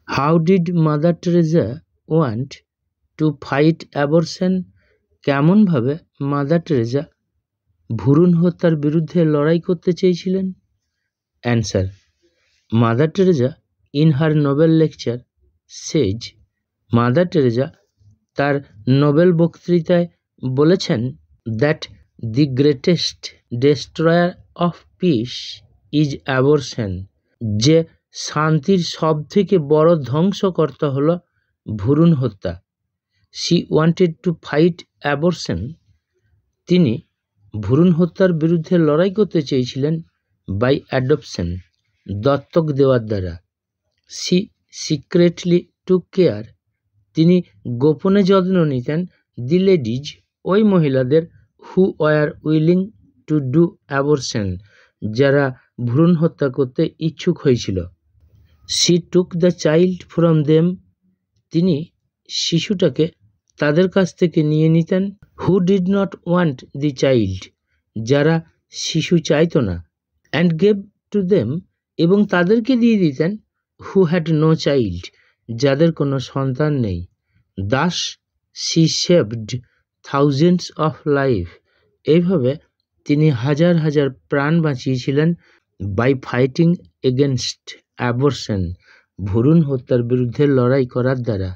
How did Mother Teresa want to fight abortion? কেমনভাবে Mother Teresa ভ্রূণ হত্যার বিরুদ্ধে লড়াই করতে চেয়েছিলেন? Answer: Mother Teresa in her Nobel lecture says, Mother Teresa তার নোবেল বক্তৃতায় বলেছেন that the greatest destroyer of peace is abortion, যে শান্তির সব থেকে বড় ধ্বংসকর্তা হল ভ্রূণ হত্যা। She wanted to fight abortion, তিনি ভ্রূণ হত্যার বিরুদ্ধে লড়াই করতে চেয়েছিলেন বাই অ্যাডপশন, দত্তক দেওয়ার দ্বারা। শি সিক্রেটলি টুক কেয়ার, তিনি গোপনে যত্ন নিতেন দি লেডিজ, ওই মহিলাদের who were willing to do abortion, যারা ভ্রূণ হত্যা করতে ইচ্ছুক হয়েছিল। She took the child from them, তিনি শিশুটাকে তাদের কাছ থেকে নিয়ে নিতেন। Who did not want the child, যারা শিশু চাইতো না। অ্যান্ড গেভ টু দেম, এবং তাদেরকে দিয়ে দিতেন হু হ্যাড নো চাইল্ড, যাদের কোনো সন্তান নেই। Das she saved thousands of life, এইভাবে তিনি হাজার হাজার প্রাণ বাঁচিয়েছিলেন বাই ফাইটিং এগেনস্ট অ্যাবরশন, ভ্রূণ হত্যার বিরুদ্ধে লড়াই করার দ্বারা।